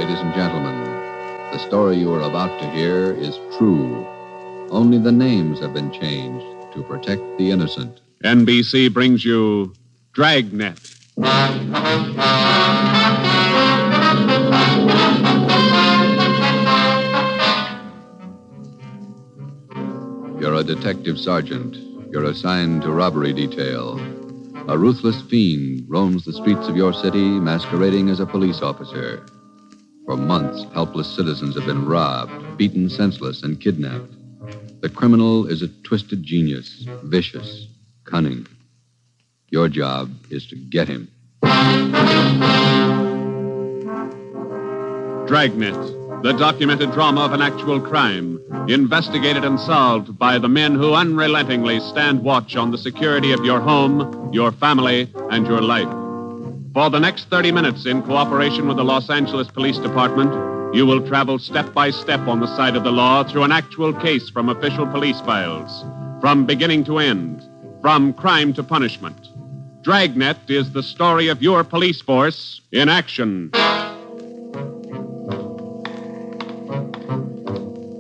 Ladies and gentlemen, the story you are about to hear is true. Only the names have been changed to protect the innocent. NBC brings you Dragnet. You're a detective sergeant. You're assigned to robbery detail. A ruthless fiend roams the streets of your city masquerading as a police officer. For months, helpless citizens have been robbed, beaten senseless, and kidnapped. The criminal is a twisted genius, vicious, cunning. Your job is to get him. Dragnet, the documented drama of an actual crime, investigated and solved by the men who unrelentingly stand watch on the security of your home, your family, and your life. For the next 30 minutes, in cooperation with the Los Angeles Police Department, you will travel step by step on the side of the law through an actual case from official police files, from beginning to end, from crime to punishment. Dragnet is the story of your police force in action.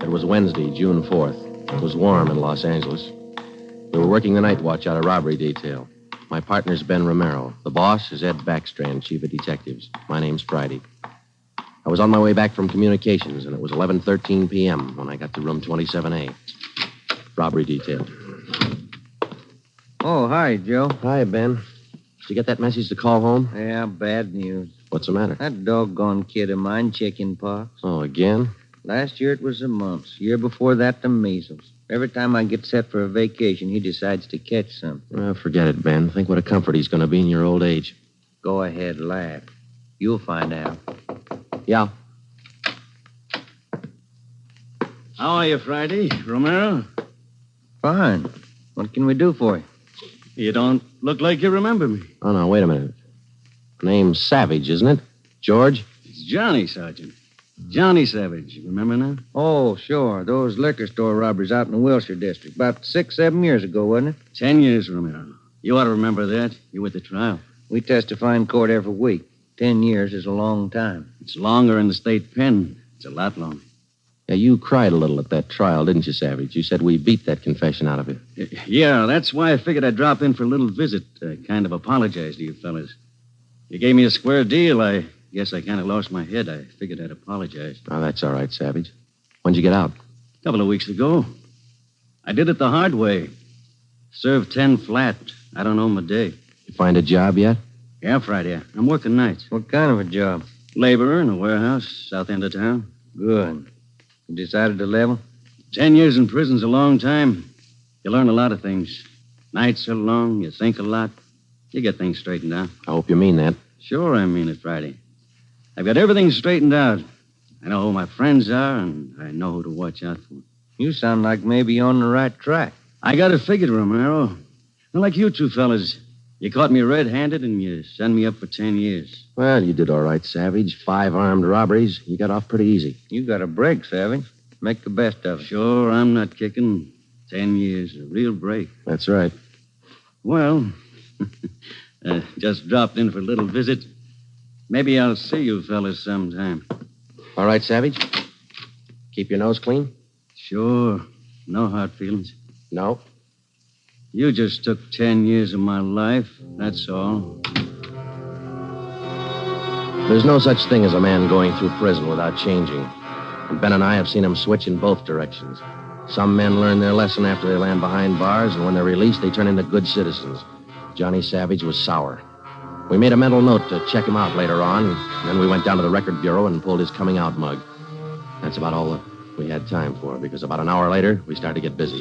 It was Wednesday, June 4th. It was warm in Los Angeles. We were working the night watch out of robbery detail. My partner's Ben Romero. The boss is Ed Backstrand, chief of detectives. My name's Friday. I was on my way back from communications, and it was 11:13 p.m. when I got to room 27A. Robbery detail. Oh, hi, Joe. Hi, Ben. Did you get that message to call home? Yeah, bad news. What's the matter? That doggone kid of mine, chicken pox. Oh, again? Last year it was the mumps. Year before that, the measles. Every time I get set for a vacation, he decides to catch something. Well, forget it, Ben. Think what a comfort he's going to be in your old age. Go ahead, laugh. You'll find out. Yeah. How are you, Friday? Romero? Fine. What can we do for you? You don't look like you remember me. Oh, no, wait a minute. Name's Savage, isn't it? George? It's Johnny, Sergeant. Johnny Savage. Remember now? Oh, sure. Those liquor store robberies out in the Wilshire district. About 7 years ago, wasn't it? 10 years, Romero. You ought to remember that. You were at the trial. We testify in court every week. 10 years is a long time. It's longer in the state pen. It's a lot longer. Yeah, you cried a little at that trial, didn't you, Savage? You said we beat that confession out of you. Yeah, that's why I figured I'd drop in for a little visit. Kind of apologize to you fellas. You gave me a square deal. I guess I kind of lost my head. I figured I'd apologize. Oh, that's all right, Savage. When'd you get out? A couple of weeks ago. I did it the hard way. Served 10 flat. I don't know my day. You find a job yet? Yeah, Friday. I'm working nights. What kind of a job? Laborer in a warehouse, south end of town. Good. You decided to level? 10 years in prison's a long time. You learn a lot of things. Nights are long. You think a lot. You get things straightened out. I hope you mean that. Sure, I mean it, Friday. I've got everything straightened out. I know who my friends are, and I know who to watch out for. You sound like maybe you're on the right track. I got it figured, Romero. Not like you two fellas. You caught me red-handed, and you sent me up for 10 years. Well, you did all right, Savage. 5 armed robberies. You got off pretty easy. You got a break, Savage. Make the best of it. Sure, I'm not kicking. 10 years, a real break. That's right. Well, just dropped in for a little visit. Maybe I'll see you fellas sometime. All right, Savage? Keep your nose clean? Sure. No hard feelings. No. You just took 10 years of my life, that's all. There's no such thing as a man going through prison without changing. And Ben and I have seen him switch in both directions. Some men learn their lesson after they land behind bars, and when they're released, they turn into good citizens. Johnny Savage was sour. We made a mental note to check him out later on, and then we went down to the record bureau and pulled his coming out mug. That's about all that we had time for, because about an hour later, we started to get busy.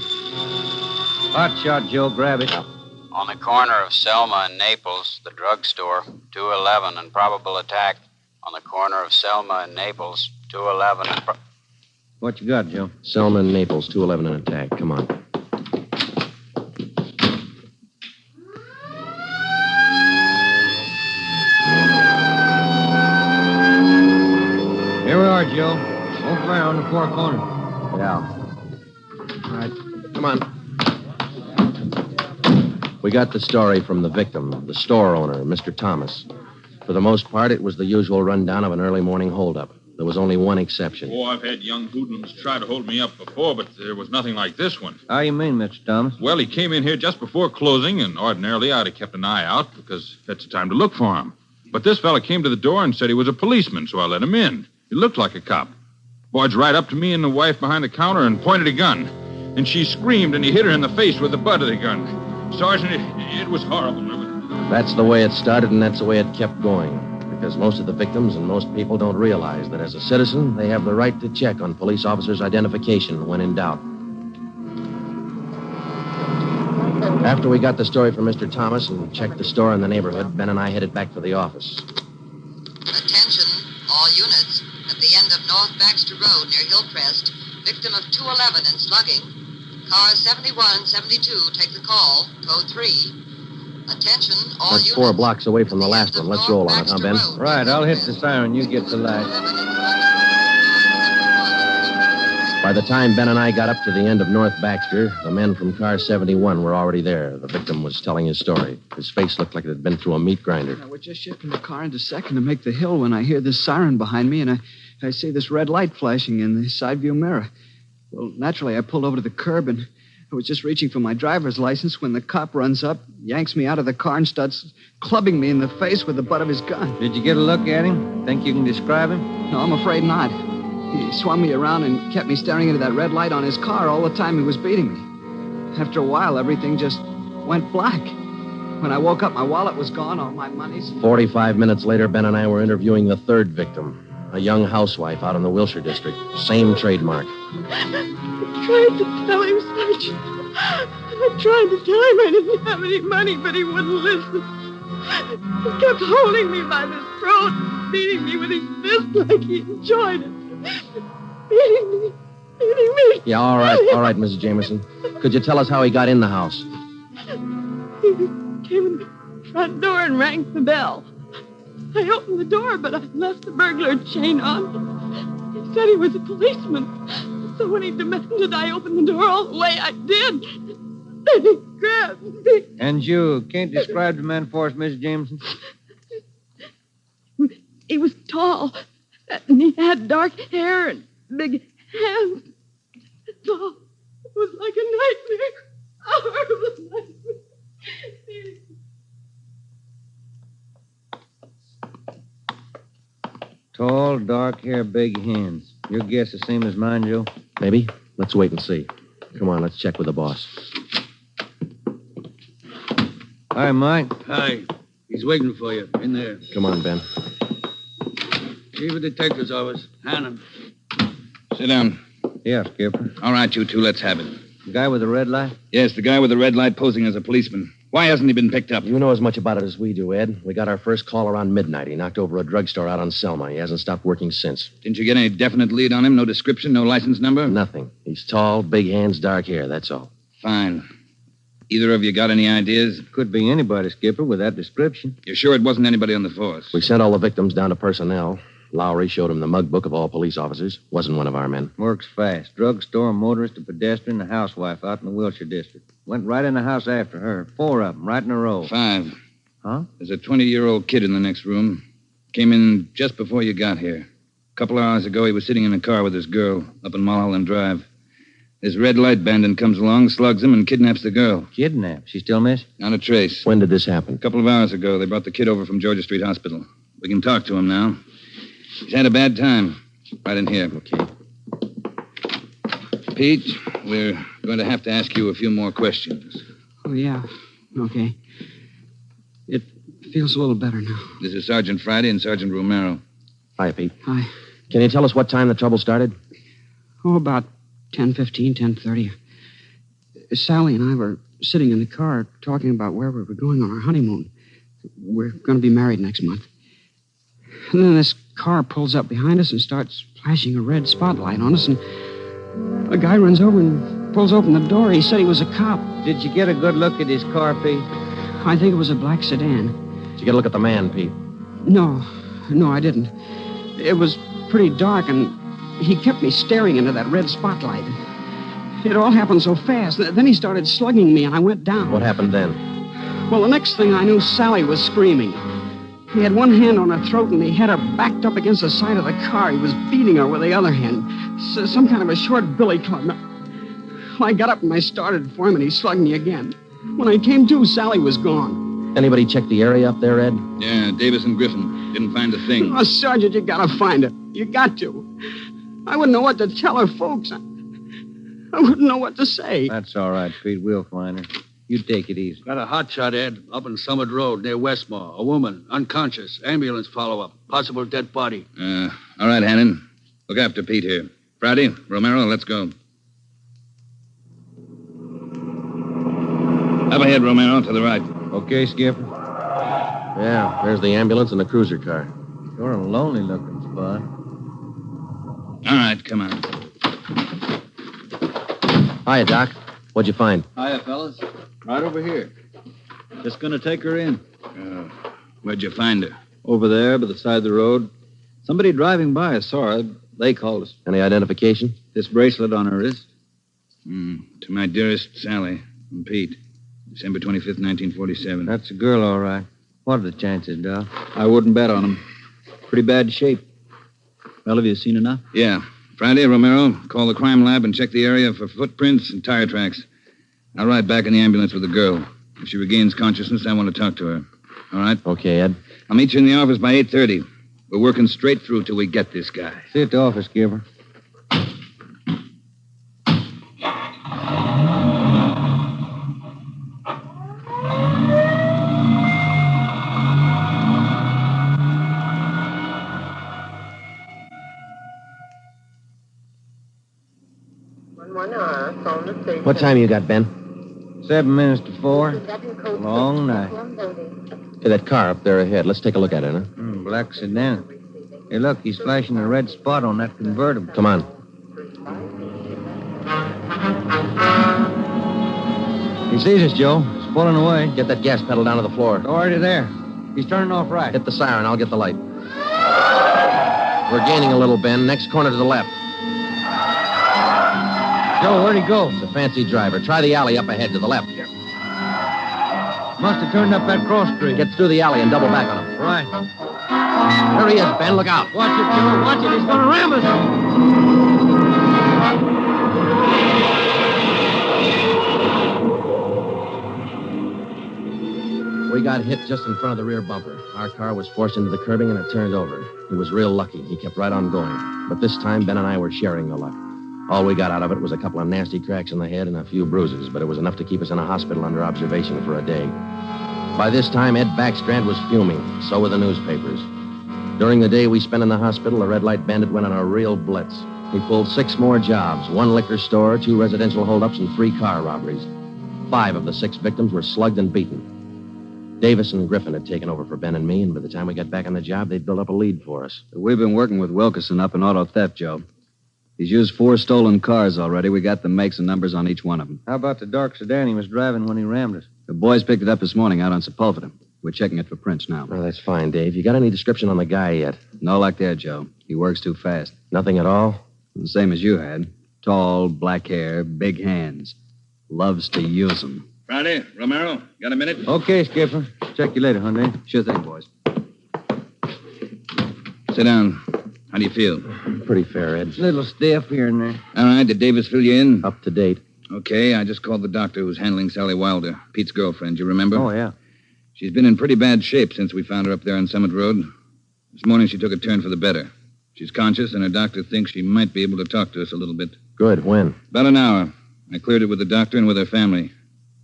Hot shot, Joe. Grab it. On the corner of Selma and Naples, the drugstore, 211 and probable attack. On the corner of Selma and Naples, 211 and... What you got, Joe? Selma and Naples, 211 and attack. Come on. Here we are, Joe. Open fire on the four corners. Yeah. All right. Come on. We got the story from the victim, the store owner, Mr. Thomas. For the most part, it was the usual rundown of an early morning holdup. The There was only one exception. Oh, I've had young hoodlums try to hold me up before, but there was nothing like this one. How you mean, Mr. Thomas? Well, he came in here just before closing, and ordinarily I'd have kept an eye out because that's the time to look for him. But this fella came to the door and said he was a policeman, so I let him in. He looked like a cop. Barged right up to me and the wife behind the counter and pointed a gun. And she screamed, and he hit her in the face with the butt of the gun. Sergeant, it was horrible. That's the way it started, and that's the way it kept going. Because most of the victims and most people don't realize that as a citizen, they have the right to check on police officers' identification when in doubt. After we got the story from Mr. Thomas and checked the store in the neighborhood, Ben and I headed back for the office. Attention, all units. At the end of North Baxter Road near Hillcrest, victim of 211 and slugging. Car 7172, take the call. Code 3. Attention, all That's units. 4 blocks away from the last one. Let's roll on it, huh, Ben? Right, I'll hit the siren. You get the light. By the time Ben and I got up to the end of North Baxter, the men from car 71 were already there. The victim was telling his story. His face looked like it had been through a meat grinder. We're just shifting the car into second to make the hill when I hear this siren behind me, and I see this red light flashing in the side view mirror. Well, naturally, I pulled over to the curb, and I was just reaching for my driver's license when the cop runs up, yanks me out of the car, and starts clubbing me in the face with the butt of his gun. Did you get a look at him? Think you can describe him? No, I'm afraid not. He swung me around and kept me staring into that red light on his car all the time he was beating me. After a while, everything just went black. When I woke up, my wallet was gone, all my money's... 45 minutes later, Ben and I were interviewing the third victim, a young housewife out in the Wilshire district. Same trademark. I tried to tell him, Sergeant. I tried to tell him I didn't have any money, but he wouldn't listen. He kept holding me by the throat and beating me with his fist like he enjoyed it. Beating me. Yeah, all right, Mrs. Jameson. Could you tell us how he got in the house? He came in the front door and rang the bell. I opened the door, but I left the burglar chain on. He said he was a policeman. So when he demanded I open the door all the way, I did. Then he grabbed me. And you can't describe the man for us, Miss Jameson? He was tall, and he had dark hair and big hands. That's all. It was like a nightmare. A horrible nightmare. Tall, dark hair, big hands. Your guess the same as mine, Joe? Maybe. Let's wait and see. Come on, let's check with the boss. Hi, Mike. Hi. He's waiting for you. In there. Come on, Ben. Chief of Detective's office. Hannon. Sit down. Yeah, Skipper. All right, you two, let's have it. The guy with the red light? Yes, the guy with the red light posing as a policeman. Why hasn't he been picked up? You know as much about it as we do, Ed. We got our first call around midnight. He knocked over a drugstore out on Selma. He hasn't stopped working since. Didn't you get any definite lead on him? No description, no license number? Nothing. He's tall, big hands, dark hair, that's all. Fine. Either of you got any ideas? Could be anybody, Skipper, with that description. You're sure it wasn't anybody on the force? We sent all the victims down to personnel. Lowry showed him the mug book of all police officers. Wasn't one of our men. Works fast. Drugstore, a motorist, a pedestrian, a housewife out in the Wilshire district. Went right in the house after her. 4 of them, right in a row. 5. Huh? There's a 20-year-old kid in the next room. Came in just before you got here. A couple of hours ago, he was sitting in a car with his girl up in Mulholland Drive. This red light bandit comes along, slugs him, and kidnaps the girl. Kidnapped? She still missing? Not a trace. When did this happen? A couple of hours ago. They brought the kid over from Georgia Street Hospital. We can talk to him now. He's had a bad time. Right in here. Okay. Pete, we're going to have to ask you a few more questions. Oh, yeah. Okay. It feels a little better now. This is Sergeant Friday and Sergeant Romero. Hi, Pete. Hi. Can you tell us what time the trouble started? Oh, about 10:15, 10:30. Sally and I were sitting in the car talking about where we were going on our honeymoon. We're going to be married next month. And then this car pulls up behind us and starts flashing a red spotlight on us, and a guy runs over and pulls open the door. He said he was a cop. Did you get a good look at his car, Pete? I think it was a black sedan. Did you get a look at the man, Pete? No, I didn't. It was pretty dark, and he kept me staring into that red spotlight. It all happened so fast. Then he started slugging me, and I went down. What happened then? Well, the next thing I knew, Sally was screaming. He had one hand on her throat, and he had her backed up against the side of the car. He was beating her with the other hand. Some kind of a short billy club. Well, I got up and I started for him, and he slugged me again. When I came to, Sally was gone. Anybody check the area up there, Ed? Yeah, Davis and Griffin. Didn't find a thing. Oh, Sergeant, you gotta find her. You got to. I wouldn't know what to tell her folks. I wouldn't know what to say. That's all right, Pete. We'll find her. You take it easy. Got a hot shot, Ed, up on Summit Road near Westmore. A woman, unconscious. Ambulance follow-up. Possible dead body. All right, Hannon. Look after Pete here. Friday, Romero, let's go. Up ahead, Romero, to the right. Okay, Skipper? Yeah, there's the ambulance and the cruiser car. Sure a lonely-looking spot. All right, come on. Hiya, Doc. What'd you find? Hiya, fellas. Right over here. Just gonna take her in. Where'd you find her? Over there, by the side of the road. Somebody driving by saw her. They called us. Any identification? This bracelet on her wrist. To my dearest Sally and Pete. December 25th, 1947. That's a girl, all right. What are the chances, Doc? I wouldn't bet on them. Pretty bad shape. Well, have you seen enough? Yeah. Friday, Romero, call the crime lab and check the area for footprints and tire tracks. I'll ride back in the ambulance with the girl. If she regains consciousness, I want to talk to her. All right? Okay, Ed. I'll meet you in the office by 8:30. We're working straight through till we get this guy. See you at the office, Skipper. What time you got, Ben? 7 minutes to 4. Long night. Hey, that car up there ahead. Let's take a look at it, huh? Black sedan. Hey, look, he's flashing a red spot on that convertible. Come on. He sees us, Joe. He's pulling away. Get that gas pedal down to the floor. Already there. He's turning off right. Hit the siren. I'll get the light. We're gaining a little, Ben. Next corner to the left. Joe, where'd he go? It's a fancy driver. Try the alley up ahead to the left here. Must have turned up that cross street. Get through the alley and double back on him. Right. There he is, Ben. Look out. Watch it, Joe. Watch it. He's going to ram us. We got hit just in front of the rear bumper. Our car was forced into the curbing and it turned over. He was real lucky. He kept right on going. But this time, Ben and I were sharing the luck. All we got out of it was a couple of nasty cracks in the head and a few bruises, but it was enough to keep us in a hospital under observation for a day. By this time, Ed Backstrand was fuming. So were the newspapers. During the day we spent in the hospital, the Red Light Bandit went on a real blitz. He pulled 6 more jobs, 1 liquor store, 2 residential holdups, and 3 car robberies. 5 of the 6 victims were slugged and beaten. Davis and Griffin had taken over for Ben and me, and by the time we got back on the job, they'd built up a lead for us. We've been working with Wilkerson up in auto theft, Joe. He's used 4 stolen cars already. We got the makes and numbers on each one of them. How about the dark sedan he was driving when he rammed us? The boys picked it up this morning out on Sepulveda. We're checking it for prints now. Oh, that's fine, Dave. You got any description on the guy yet? No luck there, Joe. He works too fast. Nothing at all? The same as you had. Tall, black hair, big hands. Loves to use them. Friday, Romero, got a minute? Okay, Skipper. Check you later, Hyundai. Sure thing, boys. Sit down. How do you feel? Pretty fair, Ed. Little stiff here and there. All right, did Davis fill you in? Up to date. Okay, I just called the doctor who's handling Sally Wilder, Pete's girlfriend, you remember? Oh, yeah. She's been in pretty bad shape since we found her up there on Summit Road. This morning she took a turn for the better. She's conscious, and her doctor thinks she might be able to talk to us a little bit. Good. When? About an hour. I cleared it with the doctor and with her family.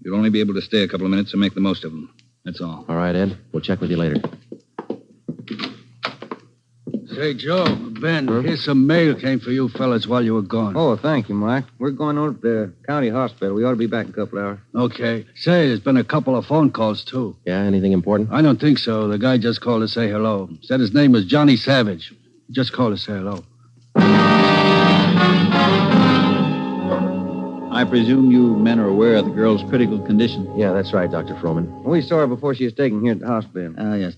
You'll only be able to stay a couple of minutes, so make the most of them. That's all. All right, Ed. We'll check with you later. Say, Joe, Ben, here's some mail came for you fellas while you were gone. Oh, thank you, Mike. We're going over to the county hospital. We ought to be back in a couple hours. Okay. Say, there's been a couple of phone calls, too. Yeah, anything important? I don't think so. The guy just called to say hello. Said his name was Johnny Savage. Just called to say hello. I presume you men are aware of the girl's critical condition. Yeah, that's right, Dr. Froman. We saw her before she was taken here at the hospital. Yes.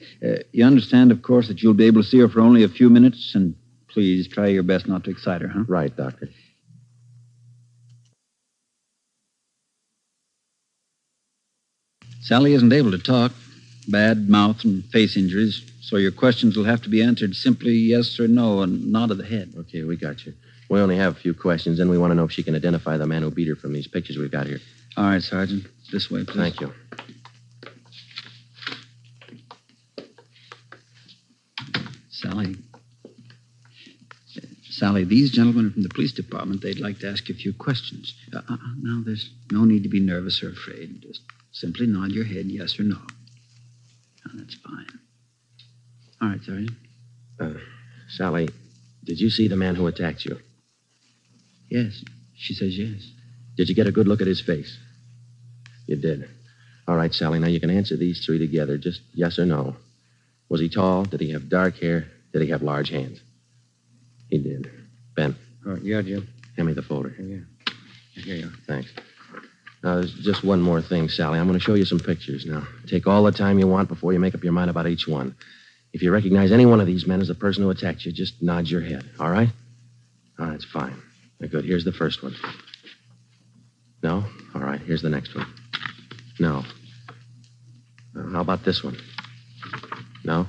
You understand, of course, that you'll be able to see her for only a few minutes, and please try your best not to excite her, huh? Right, Doctor. Sally isn't able to talk. Bad mouth and face injuries, so your questions will have to be answered simply yes or no and nod of the head. Okay, we got you. We only have a few questions, and we want to know if she can identify the man who beat her from these pictures we've got here. All right, Sergeant. This way, please. Thank you. Sally, these gentlemen are from the police department. They'd like to ask you a few questions. Now, there's no need to be nervous or afraid. Just simply nod your head yes or no. Oh, that's fine. All right, Sergeant. Sally, did you see the man who attacked you? Yes. She says yes. Did you get a good look at his face? You did. All right, Sally, now you can answer these three together. Just yes or no. Was he tall? Did he have dark hair? Did he have large hands? He did. Ben. All right, yeah, Jim. Hand me the folder. Yeah. Here you are. Thanks. Now, there's just one more thing, Sally. I'm going to show you some pictures now. Take all the time you want before you make up your mind about each one. If you recognize any one of these men as the person who attacked you, just nod your head, all right? All right, fine. Good. Here's the first one. No? All right, here's the next one. No. How about this one? No?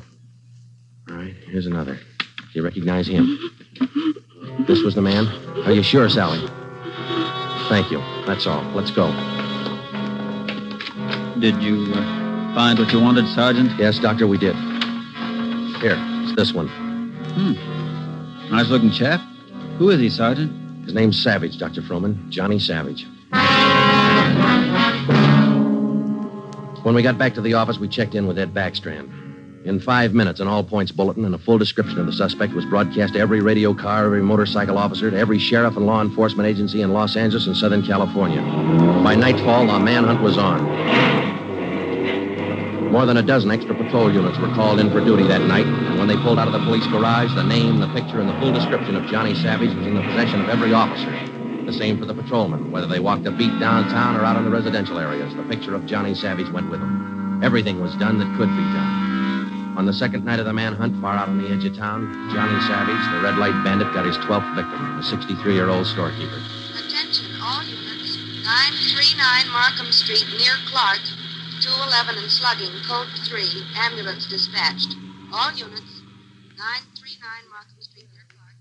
All right, here's another. Do you recognize him? This was the man? Are you sure, Sally? Thank you. That's all. Let's go. Did you find what you wanted, Sergeant? Yes, Doctor, we did. Here, it's this one. Nice-looking chap. Who is he, Sergeant? His name's Savage, Dr. Froman. Johnny Savage. When we got back to the office, we checked in with Ed Backstrand. In 5 minutes, an all-points bulletin and a full description of the suspect was broadcast to every radio car, every motorcycle officer, to every sheriff and law enforcement agency in Los Angeles and Southern California. By nightfall, the manhunt was on. More than a dozen extra patrol units were called in for duty that night, and when they pulled out of the police garage, the name, the picture, and the full description of Johnny Savage was in the possession of every officer. The same for the patrolmen, whether they walked a beat downtown or out in the residential areas. The picture of Johnny Savage went with them. Everything was done that could be done. On the second night of the manhunt, far out on the edge of town, Johnny Savage, the red light bandit, got his 12th victim, a 63-year-old storekeeper. Attention, all units. 939 Markham Street, near Clark. 211 and slugging, code 3. Ambulance dispatched. All units. 939 Markham Street, near Clark.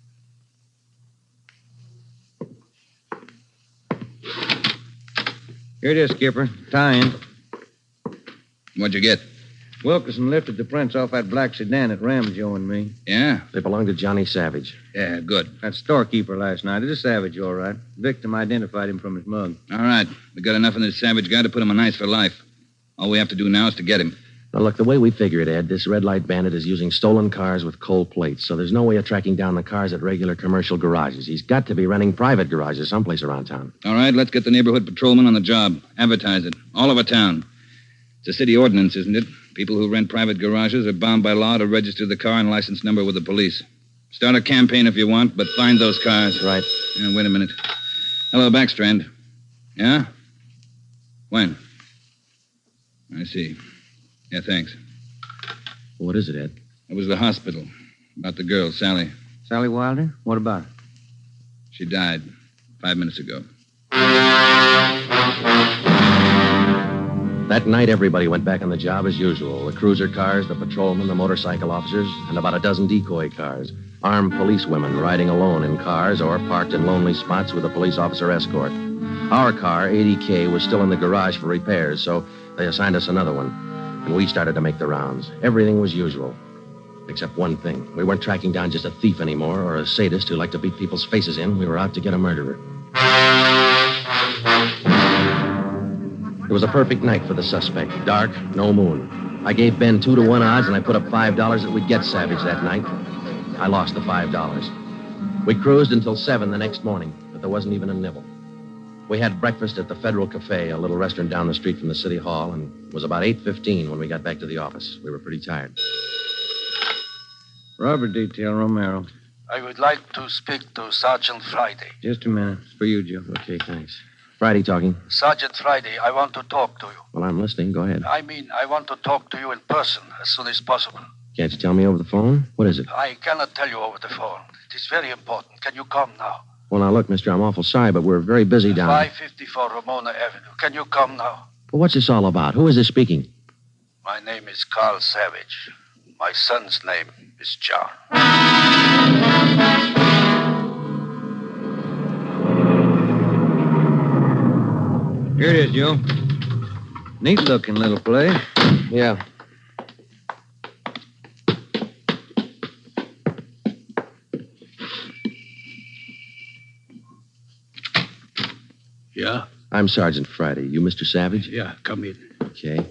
Here it is, Skipper. Tie-in. What'd you get? Wilkerson lifted the prints off that black sedan that rammed Joe and me. Yeah? They belonged to Johnny Savage. Yeah, good. That storekeeper last night. It is Savage, all right. Victim identified him from his mug. All right. We got enough of this Savage guy to put him on ice for life. All we have to do now is to get him. Now, look, the way we figure it, Ed, this red light bandit is using stolen cars with cold plates, so there's no way of tracking down the cars at regular commercial garages. He's got to be renting private garages someplace around town. All right, let's get the neighborhood patrolman on the job. Advertise it. All over town. It's a city ordinance, isn't it? People who rent private garages are bound by law to register the car and license number with the police. Start a campaign if you want, but find those cars. Right. Wait a minute. Hello, Backstrand. Yeah? When? I see. Yeah, thanks. What is it, Ed? It was the hospital. About the girl, Sally. Sally Wilder? What about her? She died 5 minutes ago. That night, everybody went back on the job as usual. The cruiser cars, the patrolmen, the motorcycle officers, and about a dozen decoy cars. Armed policewomen riding alone in cars or parked in lonely spots with a police officer escort. Our car, 80K, was still in the garage for repairs, so they assigned us another one. And we started to make the rounds. Everything was usual. Except one thing. We weren't tracking down just a thief anymore or a sadist who liked to beat people's faces in. We were out to get a murderer. It was a perfect night for the suspect. Dark, no moon. I gave Ben 2-to-1 odds, and I put up $5 that we'd get Savage that night. I lost the $5. We cruised until 7 the next morning, but there wasn't even a nibble. We had breakfast at the Federal Cafe, a little restaurant down the street from the city hall, and it was about 8:15 when we got back to the office. We were pretty tired. Robber detail, Romero. I would like to speak to Sergeant Friday. Just a minute. It's for you, Joe. Okay, thanks. Friday talking. Sergeant Friday, I want to talk to you. Well, I'm listening. Go ahead. I want to talk to you in person as soon as possible. Can't you tell me over the phone? What is it? I cannot tell you over the phone. It is very important. Can you come now? Well, now, look, mister, I'm awful sorry, but we're very busy down 554 Ramona Avenue. Can you come now? Well, what's this all about? Who is this speaking? My name is Carl Savage. My son's name is John. Here it is, Joe. Neat-looking little place. Yeah. Yeah? I'm Sergeant Friday. You Mr. Savage? Yeah, come in. Okay.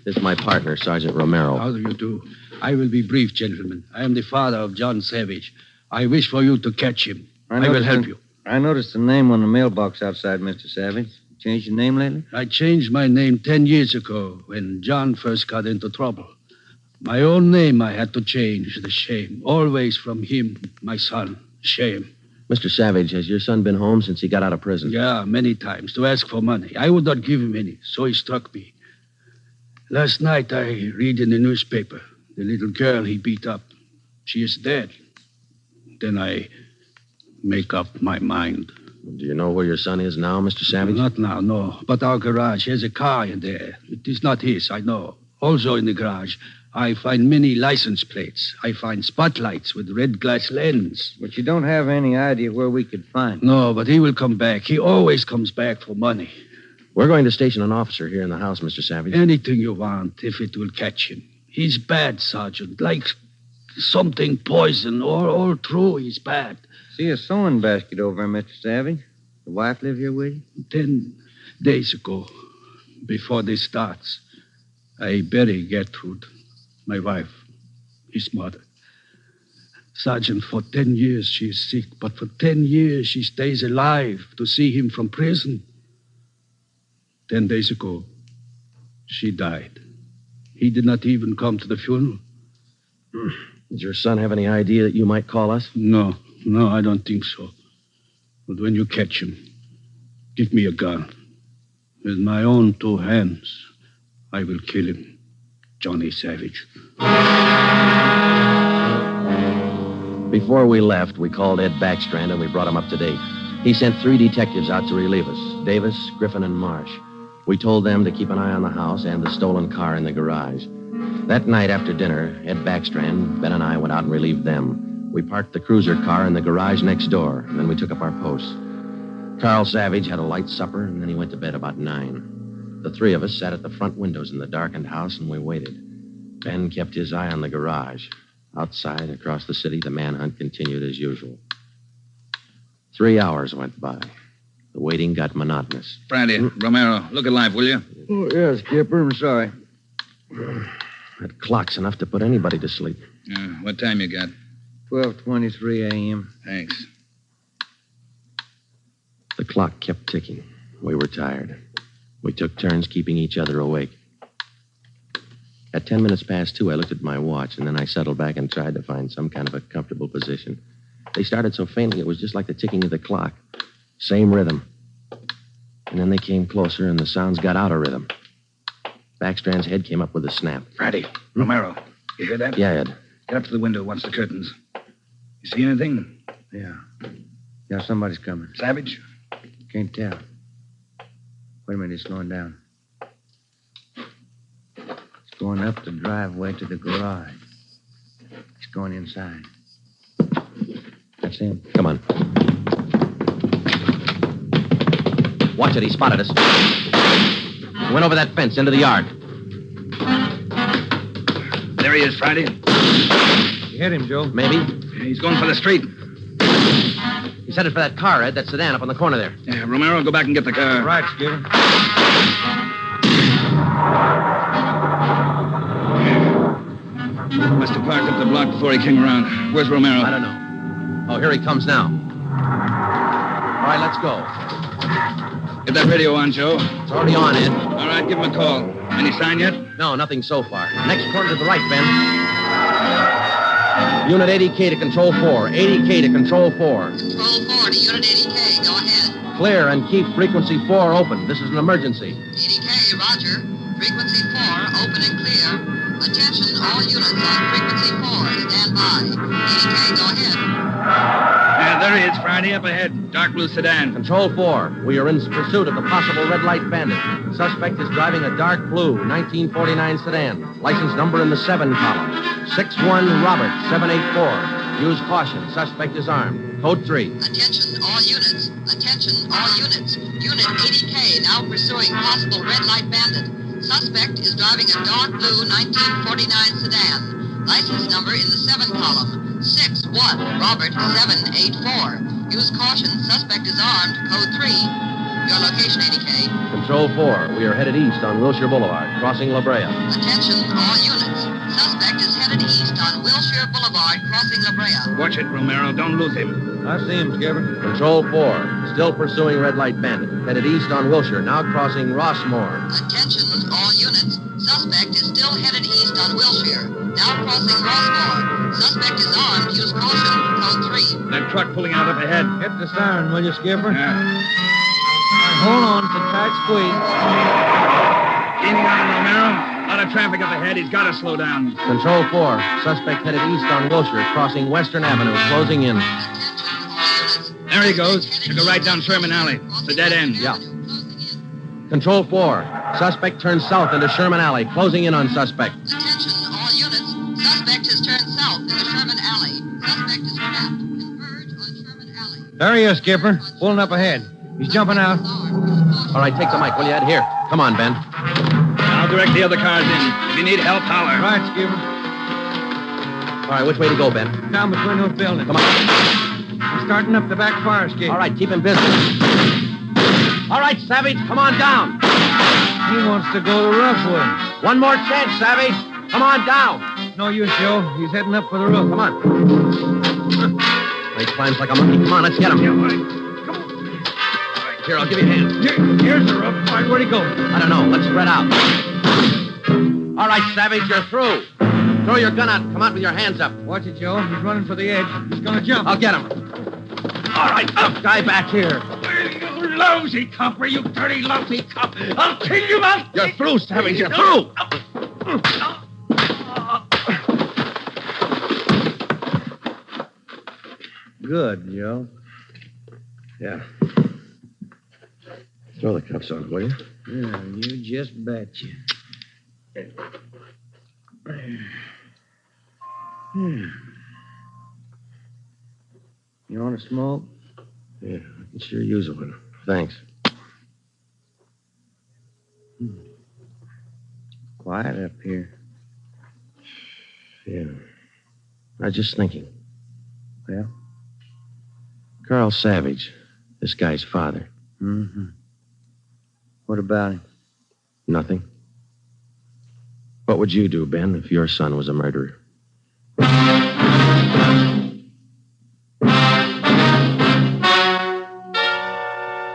This is my partner, Sergeant Romero. How do you do? I will be brief, gentlemen. I am the father of John Savage. I wish for you to catch him. I will help you. I noticed the name on the mailbox outside, Mr. Savage. Changed your name lately? I changed my name 10 years ago when John first got into trouble. My own name I had to change. The shame. Always from him, my son. Shame. Mr. Savage, has your son been home since he got out of prison? Yeah, many times to ask for money. I would not give him any, so he struck me. Last night I read in the newspaper the little girl he beat up. She is dead. Then I make up my mind. Do you know where your son is now, Mr. Savage? Not now, no. But our garage has a car in there. It is not his, I know. Also in the garage, I find many license plates. I find spotlights with red glass lens. But you don't have any idea where we could find him. No, but he will come back. He always comes back for money. We're going to station an officer here in the house, Mr. Savage. Anything you want, if it will catch him. He's bad, Sergeant. Like something poison. All through, he's bad. See a sewing basket over there, Mr. Savage. The wife live here with you? 10 days ago, before this starts, I bury Gertrude, my wife, his mother. Sergeant, for 10 years she is sick, but for 10 years she stays alive to see him from prison. 10 days ago, she died. He did not even come to the funeral. Did your son have any idea that you might call us? No, I don't think so. But when you catch him, give me a gun. With my own 2 hands, I will kill him. Johnny Savage. Before we left, we called Ed Backstrand and we brought him up to date. He sent 3 detectives out to relieve us, Davis, Griffin, and Marsh. We told them to keep an eye on the house and the stolen car in the garage. That night after dinner, Ed Backstrand, Ben, and I went out and relieved them. We parked the cruiser car in the garage next door, and then we took up our posts. Carl Savage had a light supper, and then he went to bed about 9. The 3 of us sat at the front windows in the darkened house, and we waited. Ben kept his eye on the garage. Outside, across the city, the manhunt continued as usual. 3 hours went by. The waiting got monotonous. Friday, Romero, look alive, will you? Oh, yes, Skipper. I'm sorry. That clock's enough to put anybody to sleep. What time you got? 12:23 a.m. Thanks. The clock kept ticking. We were tired. We took turns keeping each other awake. At 10 minutes past 2, I looked at my watch, and then I settled back and tried to find some kind of a comfortable position. They started so faintly, it was just like the ticking of the clock. Same rhythm. And then they came closer, and the sounds got out of rhythm. Backstrand's head came up with a snap. Friday, Romero, you hear that? Yeah, Ed. Get up to the window, watch the curtains. You see anything? Yeah. Yeah, somebody's coming. Savage? Can't tell. Wait a minute, it's slowing down. It's going up the driveway to the garage. It's going inside. That's him. Come on. Watch it, he spotted us. He went over that fence into the yard. There he is, Friday. You hit him, Joe. Maybe. He's going for the street. He's headed for that car, Ed, that sedan up on the corner there. Yeah, Romero, go back and get the car. Right, Skipper. Must have parked up the block before he came around. Where's Romero? I don't know. Oh, here he comes now. All right, let's go. Get that radio on, Joe. It's already on, Ed. All right, give him a call. Any sign yet? No, nothing so far. Next corner to the right, Ben. Unit 80K to Control 4. 80K to Control 4. Control 4 to Unit 80K. Go ahead. Clear and keep frequency 4 open. This is an emergency. 80K, roger. Frequency 4, open and clear. Attention, all units on frequency 4. Stand by. 80K, go ahead. Yeah, there he is, Friday, up ahead. Dark blue sedan. Control 4, we are in pursuit of the possible red light bandit. Suspect is driving a dark blue 1949 sedan. License number in the 7 column. 61 Robert 784. Use caution. Suspect is armed. Code 3. Attention, all units. Attention, all units. Unit 80K now pursuing possible red light bandit. Suspect is driving a dark blue 1949 sedan. License number in the 7 column. 61 Robert 784. Use caution. Suspect is armed. Code 3. Your location, 80K. Control 4, we are headed east on Wilshire Boulevard, crossing La Brea. Attention, all units. Suspect is headed east on Wilshire Boulevard, crossing La Brea. Watch it, Romero. Don't lose him. I see him, Skipper. Control 4, still pursuing red light bandit. Headed east on Wilshire, now crossing Rossmore. Attention, all units. Suspect is still headed east on Wilshire. Now crossing Rossmore. Suspect is armed. Use caution. Code 3. That truck pulling out up ahead. Hit the siren, will you, Skipper? Yeah. Hold on, it's a tight squeeze. Gaining on him, Romero. A lot of traffic up ahead. He's got to slow down. Control 4, suspect headed east on Wilshire, crossing Western Avenue, closing in. There he goes. Took a right down Sherman Alley. It's a dead end. Yeah. Control 4, suspect turns south into Sherman Alley, closing in on suspect. Attention, all units. Suspect has turned south into Sherman Alley. Suspect is trapped. Converge on Sherman Alley. There he is, Skipper. Pulling up ahead. He's jumping out. All right, take the mic, will you, Ed? Here. Come on, Ben. I'll direct the other cars in. If you need help, holler. Right, Skipper. All right, which way to go, Ben? Down between those buildings. Come on. He's starting up the back fire escape. All right, keep him busy. All right, Savage, come on down. He wants to go to Roughwood. One more chance, Savage. Come on down. No use, Joe. He's heading up for the roof. Come on. He climbs like a monkey. Come on, let's get him. Yeah, all right. Here, I'll give you a hand. Here's the roof. All right, where'd he go? I don't know. Let's spread out. All right, Savage, you're through. Throw your gun out. Come out with your hands up. Watch it, Joe. He's running for the edge. He's going to jump. I'll get him. All right, up, guy back here. You lousy copper, you dirty, lousy cop. I'll kill you, man. You're through, Savage. You're through. Good, Joe. Yeah. Throw the cuffs on, will you? Yeah, you just betcha. You want to smoke? Yeah, I can sure use one. Thanks. Quiet up here. Yeah. I was just thinking. Well? Carl Savage, this guy's father. Mm-hmm. What about him? Nothing. What would you do, Ben, if your son was a murderer?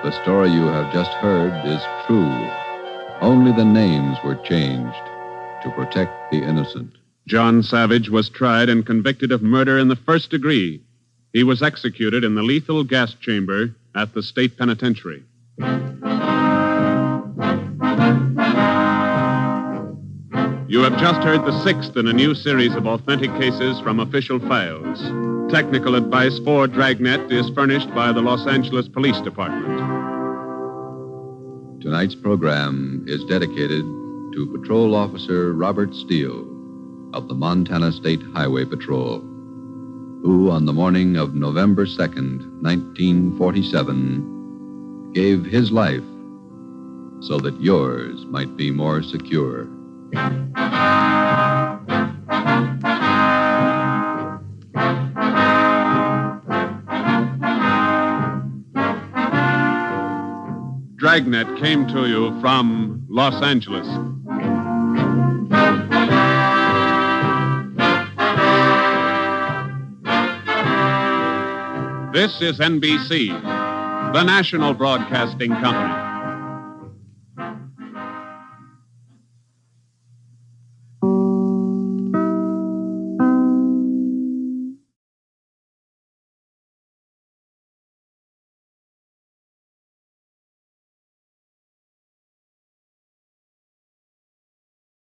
The story you have just heard is true. Only the names were changed to protect the innocent. John Savage was tried and convicted of murder in the first degree. He was executed in the lethal gas chamber at the state penitentiary. You have just heard the sixth in a new series of authentic cases from official files. Technical advice for Dragnet is furnished by the Los Angeles Police Department. Tonight's program is dedicated to Patrol Officer Robert Steele of the Montana State Highway Patrol, who on the morning of November 2nd, 1947, gave his life so that yours might be more secure. Dragnet came to you from Los Angeles. This is NBC, the national broadcasting company.